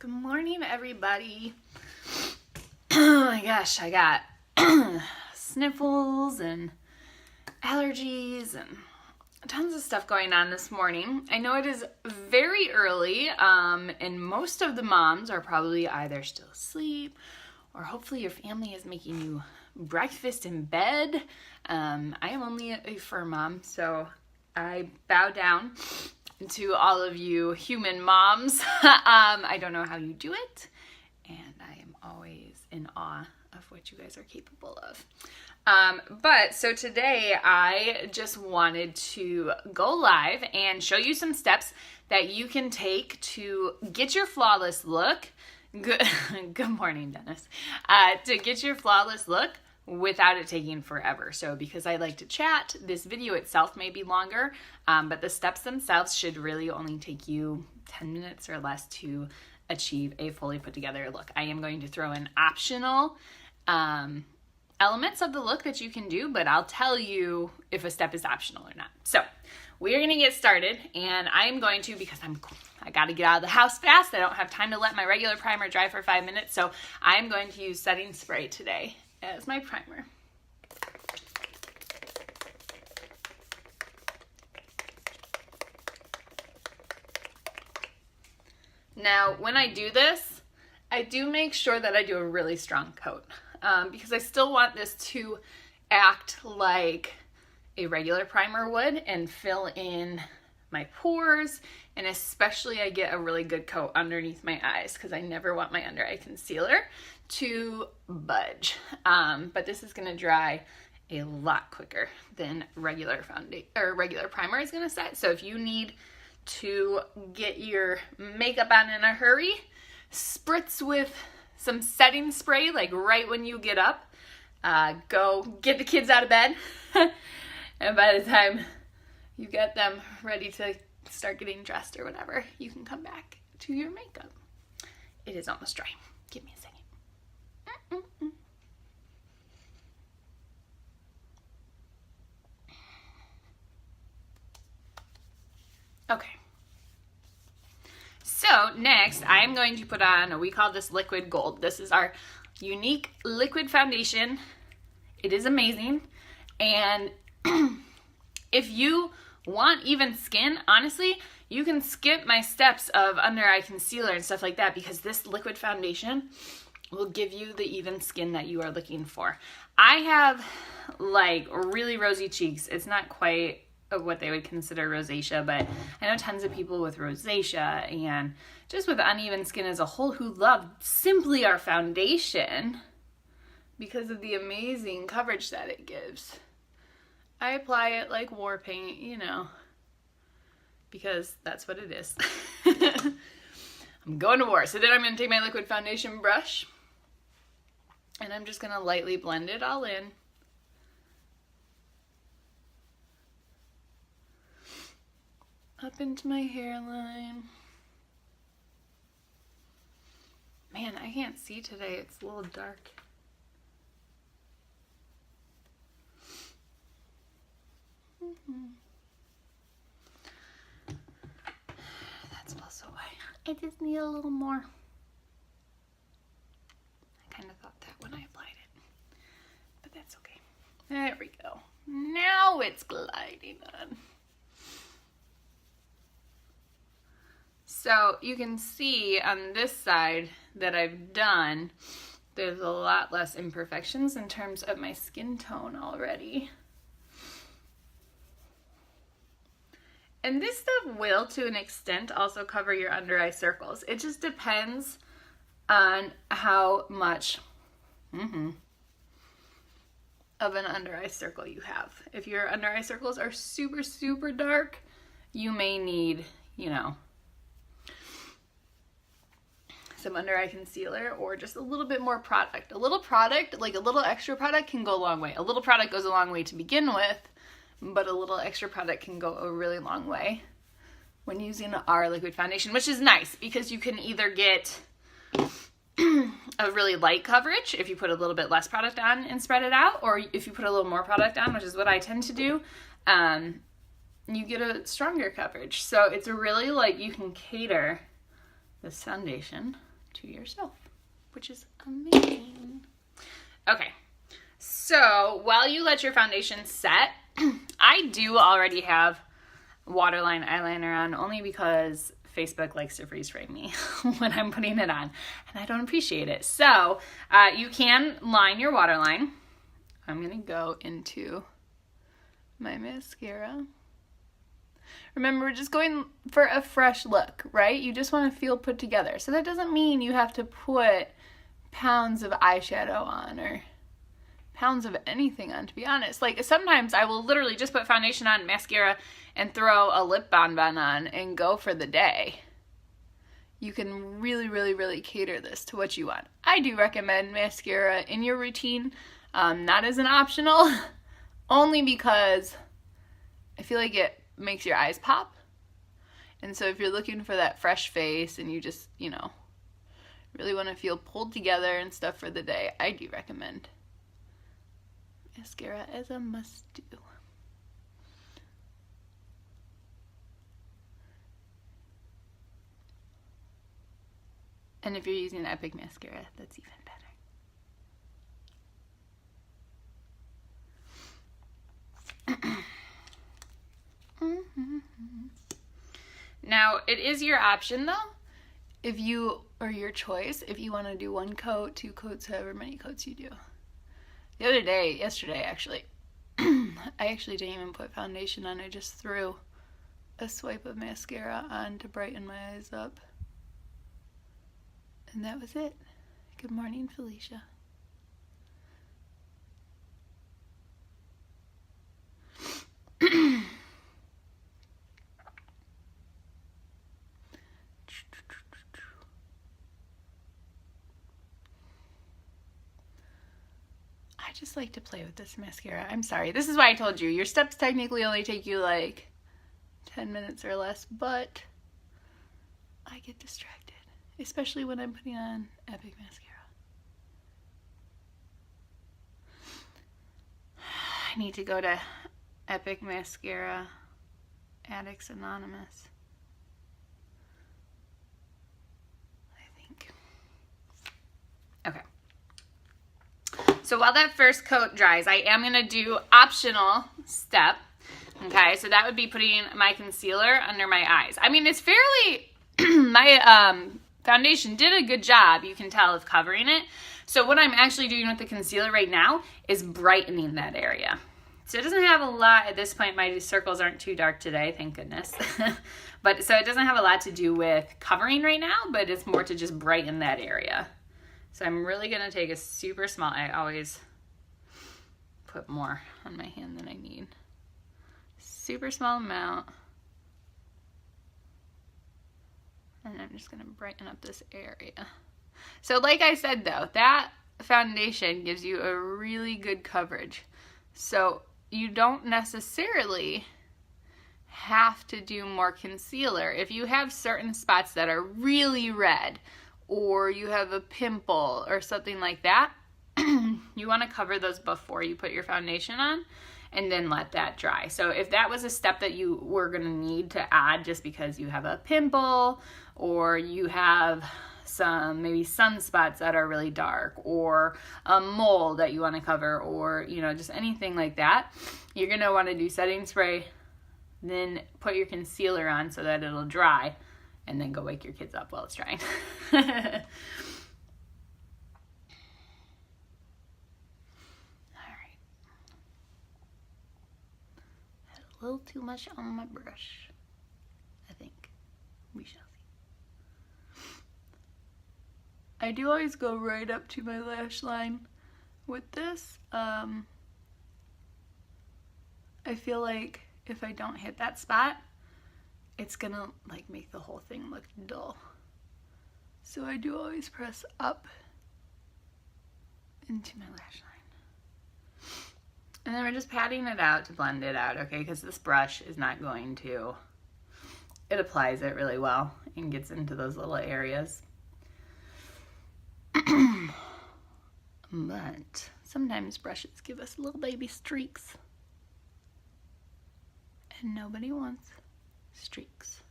Good morning, everybody. Oh my gosh, I got sniffles and allergies and tons of stuff going on this morning. I know it is very early, and most of the moms are probably either still asleep or hopefully your family is making you breakfast in bed. I am only a fur mom, so I bow down to all of you human moms. I don't know how you do it, and I am always in awe of what you guys are capable of. But so today I just wanted to go live and show you some steps that you can take to get your flawless look. Good morning, Dennis. To get your flawless look without it taking forever. So because I like to chat, this video itself may be longer, but the steps themselves should really only take you 10 minutes or less to achieve a fully put together look. I am going to throw in optional elements of the look that you can do, but I'll tell you if a step is optional or not. So we're going to get started, and I am going to, because I got to get out of the house fast. I don't have time to let my regular primer dry for 5 minutes, so I am going to use setting spray today as my primer. Now, when I do this, I do make sure that I do a really strong coat because I still want this to act like a regular primer would and fill in my pores, and especially I get a really good coat underneath my eyes because I never want my under eye concealer to budge. But this is going to dry a lot quicker than regular foundation or regular primer is going to set. So if you need to get your makeup on in a hurry, spritz with some setting spray like right when you get up. Go get the kids out of bed, and by the time you get them ready to start getting dressed or whatever, you can come back to your makeup. It is almost dry. Give me a second. Okay. So next, I'm going to put on, we call this liquid gold. This is our unique liquid foundation. It is amazing. And if you want even skin, honestly, you can skip my steps of under eye concealer and stuff like that because this liquid foundation will give you the even skin that you are looking for. I have like really rosy cheeks. It's not quite what they would consider rosacea, but I know tons of people with rosacea and just with uneven skin as a whole who love simply our foundation because of the amazing coverage that it gives. I apply it like war paint, you know, because that's what it is. I'm going to war. So then I'm going to take my liquid foundation brush and I'm just going to lightly blend it all in. Up into my hairline. Man, I can't see today. It's a little dark. That's also why I just need a little more. I kind of thought that when I applied it, but that's okay. There we go. Now it's gliding on. So you can see on this side that I've done, there's a lot less imperfections in terms of my skin tone already. And this stuff will, to an extent, also cover your under eye circles. It just depends on how much of an under eye circle you have. If your under eye circles are super, super dark, you may need, you know, some under eye concealer or just a little bit more product. A little product, like a little extra product, can go a long way. A little product goes a long way to begin with, but a little extra product can go a really long way when using our liquid foundation, which is nice because you can either get a really light coverage if you put a little bit less product on and spread it out, or if you put a little more product on, which is what I tend to do, you get a stronger coverage. So it's really like you can cater this foundation to yourself, which is amazing. Okay, so while you let your foundation set, I do already have waterline eyeliner on, only because Facebook likes to freeze frame me when I'm putting it on, and I don't appreciate it. So you can line your waterline. I'm gonna go into my mascara. Remember, we're just going for a fresh look, right? You just want to feel put together. So that doesn't mean you have to put pounds of eyeshadow on or pounds of anything on, to be honest. Like, sometimes I will literally just put foundation on, mascara, and throw a lip bonbon on and go for the day. You can really, really, really cater this to what you want. I do recommend mascara in your routine, not as an optional, only because I feel like it makes your eyes pop. And so if you're looking for that fresh face and you just, you know, really want to feel pulled together and stuff for the day, I do recommend mascara as a must-do. And if you're using Epic mascara, that's even better. Now, it is your option though, if you, or your choice, if you want to do one coat, 2 coats, however many coats you do. The other day, yesterday actually, I actually didn't even put foundation on. I just threw a swipe of mascara on to brighten my eyes up. And that was it. Good morning, Felicia. I just like to play with this mascara. I'm sorry. This is why I told you. Your steps technically only take you like 10 minutes or less, but I get distracted, especially when I'm putting on Epic mascara. I need to go to Epic Mascara Addicts Anonymous, I think. Okay. So while that first coat dries, I am going to do optional step. Okay, so that would be putting my concealer under my eyes. I mean, it's fairly, my foundation did a good job, you can tell, of covering it. So what I'm actually doing with the concealer right now is brightening that area. So it doesn't have a lot at this point. My circles aren't too dark today, thank goodness. But so it doesn't have a lot to do with covering right now, but it's more to just brighten that area. So I'm really going to take a super small, I always put more on my hand than I need. Super small amount. And I'm just going to brighten up this area. So like I said though, that foundation gives you a really good coverage. So you don't necessarily have to do more concealer. If you have certain spots that are really red, or you have a pimple or something like that, you want to cover those before you put your foundation on and then let that dry. So if that was a step that you were going to need to add just because you have a pimple or you have some maybe sunspots that are really dark or a mole that you want to cover or, you know, just anything like that, you're going to want to do setting spray, then put your concealer on so that it'll dry, and then go wake your kids up while it's drying. All right. Had a little too much on my brush, I think. We shall see. I do always go right up to my lash line with this. I feel like if I don't hit that spot, it's gonna like make the whole thing look dull. So I do always press up into my lash line. And then we're just patting it out to blend it out, okay? Because this brush is not going to, it applies it really well and gets into those little areas. But sometimes brushes give us little baby streaks. And nobody wants streaks.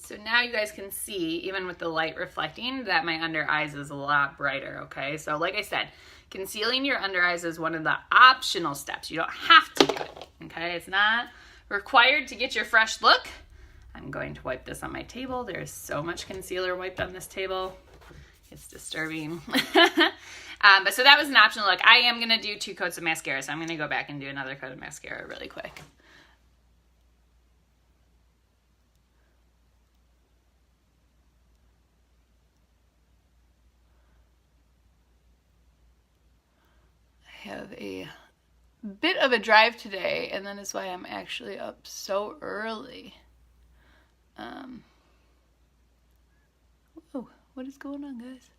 So now you guys can see, even with the light reflecting, that my under eyes is a lot brighter, okay? So like I said, concealing your under eyes is one of the optional steps. You don't have to do it, okay? It's not required to get your fresh look. I'm going to wipe this on my table. There's so much concealer wiped on this table. It's disturbing. But so that was an optional look. I am going to do 2 coats of mascara, so I'm going to go back and do another coat of mascara really quick. I have a bit of a drive today, and that is why I'm actually up so early. Whoa, what is going on, guys?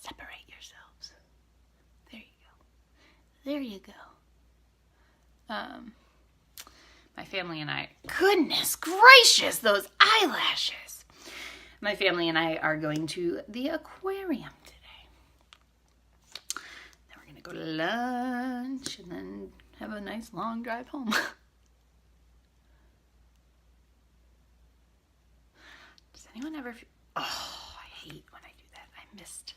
Separate yourselves. There you go. There you go. My family and I, goodness gracious, those eyelashes. My family and I are going to the aquarium today. Then we're going to go to lunch and then have a nice long drive home. Does anyone ever feel, oh, I hate when I do that. I missed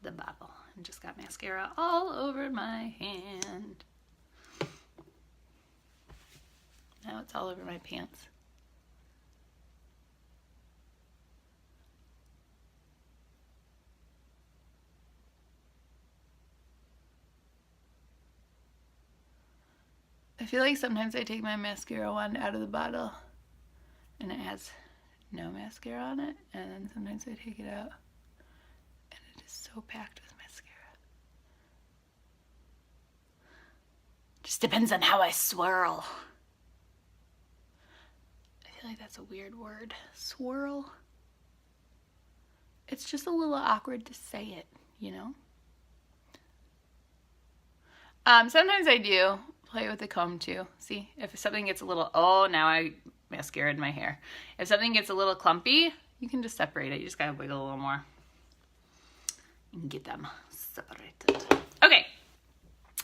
the bottle and just got mascara all over my hand. Now it's all over my pants. I feel like sometimes I take my mascara wand out of the bottle and it has no mascara on it, and then sometimes I take it out and it is so packed with mascara. Just depends on how I swirl. I feel like that's a weird word. Swirl. It's just a little awkward to say it, you know? Sometimes I do play with the comb too. See, if something gets a little, oh, now I mascaraed my hair. If something gets a little clumpy, you can just separate it. You just gotta wiggle a little more and get them separated. Okay,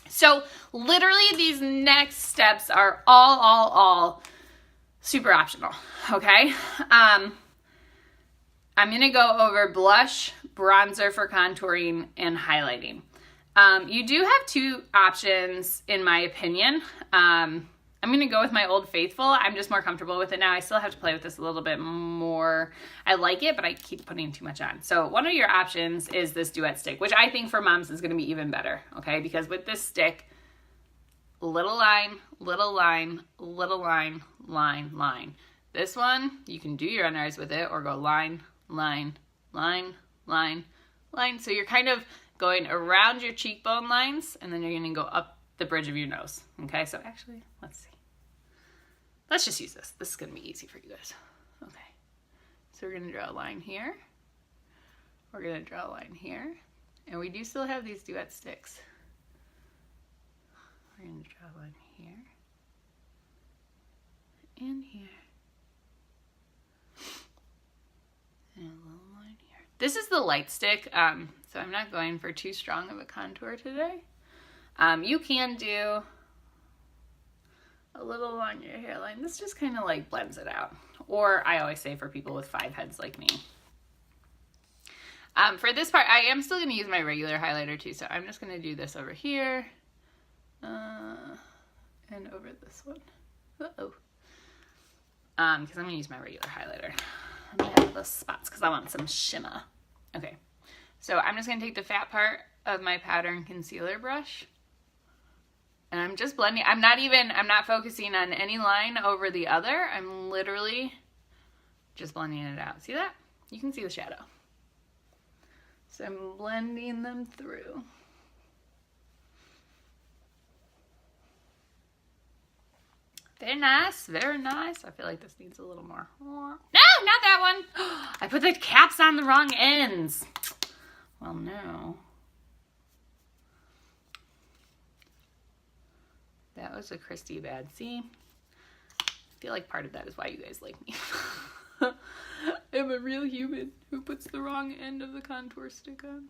so literally these next steps are all super optional, okay? I'm gonna go over blush, bronzer for contouring, and highlighting. You do have 2 options, in my opinion. I'm going to go with my Old Faithful. I'm just more comfortable with it now. I still have to play with this a little bit more. I like it, but I keep putting too much on. So one of your options is this Duet Stick, which I think for moms is going to be even better, okay? Because with this stick, little line, little line, little line, line, line. This one, you can do your under eyes with it or go line, line, line, line, line. So you're kind of going around your cheekbone lines, and then you're going to go up the bridge of your nose. Okay, so actually, let's see. Let's just use this. This is going to be easy for you guys. Okay, so we're going to draw a line here. We're going to draw a line here. And we do still have these Duet Sticks. We're going to draw a line here. And here. And a little line here. This is the light stick, so I'm not going for too strong of a contour today. You can do a little on your hairline. This just kind of like blends it out. Or I always say for people with 5 heads like me. For this part, I am still going to use my regular highlighter too, so I'm just going to do this over here. And over this one. Uh-oh. Because I'm going to use my regular highlighter. I'm going to have those spots because I want some shimmer. Okay. So I'm just going to take the fat part of my powder and concealer brush. And I'm just blending. I'm not focusing on any line over the other. I'm literally just blending it out. See that? You can see the shadow. So I'm blending them through. Very nice, very nice. I feel like this needs a little more. No, not that one. I put the caps on the wrong ends. Well, no. That was a Christy bad. See? I feel like part of that is why you guys like me. I'm a real human who puts the wrong end of the contour stick on.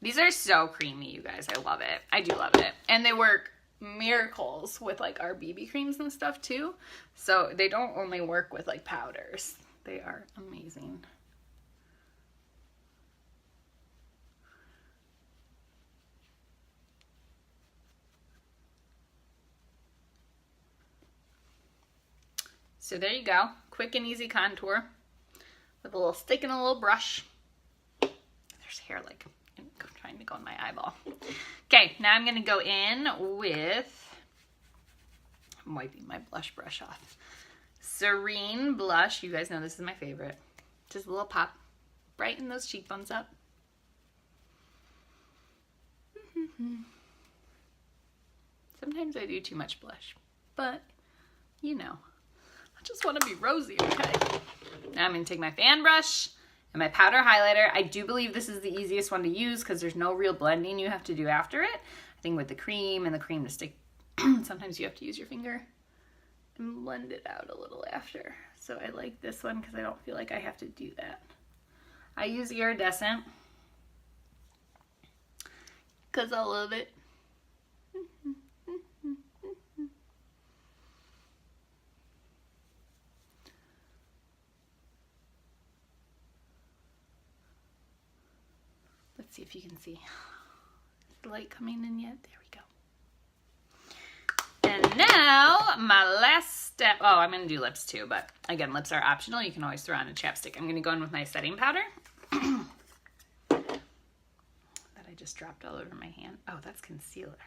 These are so creamy, you guys. I love it. I do love it. And they work miracles with like our BB creams and stuff too. So they don't only work with like powders. They are amazing. So there you go. Quick and easy contour with a little stick and a little brush. There's hair like trying to go in my eyeball. Okay, now I'm going to go in with, I'm wiping my blush brush off. Serene blush. You guys know this is my favorite. Just a little pop. Brighten those cheekbones up. Sometimes I do too much blush, but you know, I just want to be rosy, okay? Now I'm going to take my fan brush and my powder highlighter. I do believe this is the easiest one to use because there's no real blending you have to do after it. I think with the cream and the cream to stick, sometimes you have to use your finger and blend it out a little after. So I like this one because I don't feel like I have to do that. I use iridescent because I love it. Let's see if you can see. Is the light coming in yet? There we go. And now my last step. Oh, I'm going to do lips too, but again, lips are optional. You can always throw on a chapstick. I'm going to go in with my setting powder that I just dropped all over my hand. Oh, that's concealer.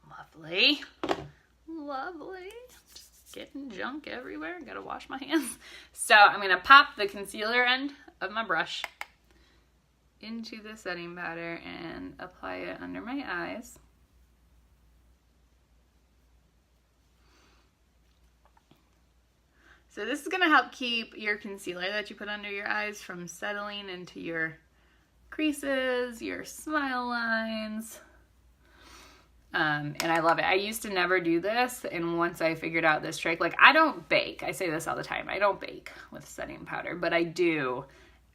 Lovely. Lovely. Just getting junk everywhere. Got to wash my hands. So I'm going to pop the concealer end of my brush into the setting powder and apply it under my eyes. So this is going to help keep your concealer that you put under your eyes from settling into your creases, your smile lines. And I love it. I used to never do this, and once I figured out this trick, like I don't bake. I say this all the time. I don't bake with setting powder, but I do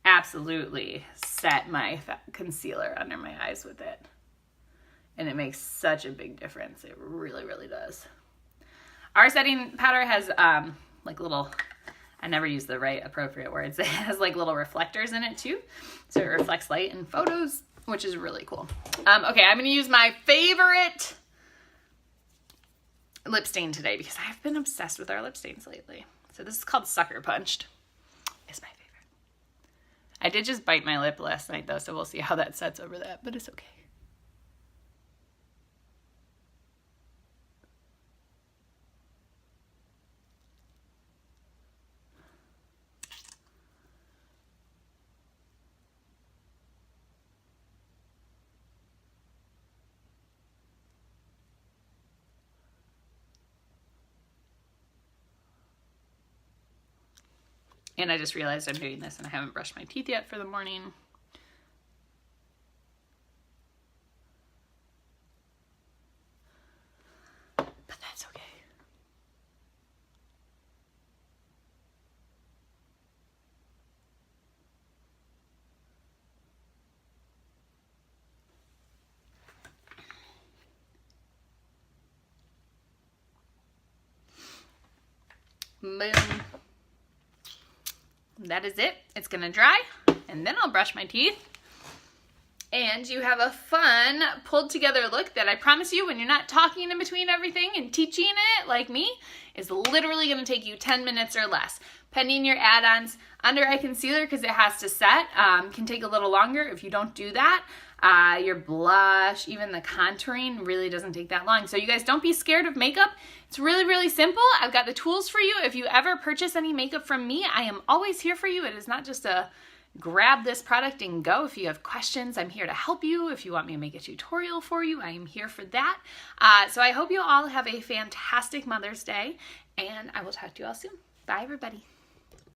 absolutely set my concealer under my eyes with it. And it makes such a big difference. It really, really does. Our setting powder has like little, I never use the right appropriate words. It has like little reflectors in it too. So it reflects light in photos, which is really cool. Okay, I'm going to use my favorite lip stain today because I've been obsessed with our lip stains lately. So this is called Sucker Punched. It's my favorite. I did just bite my lip last night though, so we'll see how that sets over that, but it's okay. And I just realized I'm doing this and I haven't brushed my teeth yet for the morning. But that's okay. Boom. That is it. It's gonna dry, and then I'll brush my teeth. And you have a fun, pulled together look that I promise you, when you're not talking in between everything and teaching it like me, is literally gonna take you 10 minutes or less. Pending your add-ons, under eye concealer, because it has to set, can take a little longer if you don't do that. Your blush, even the contouring really doesn't take that long. So you guys don't be scared of makeup. It's really, really simple. I've got the tools for you. If you ever purchase any makeup from me, I am always here for you. It is not just a grab this product and go. If you have questions, I'm here to help you. If you want me to make a tutorial for you, I am here for that. So I hope you all have a fantastic Mother's Day, and I will talk to you all soon. Bye, everybody.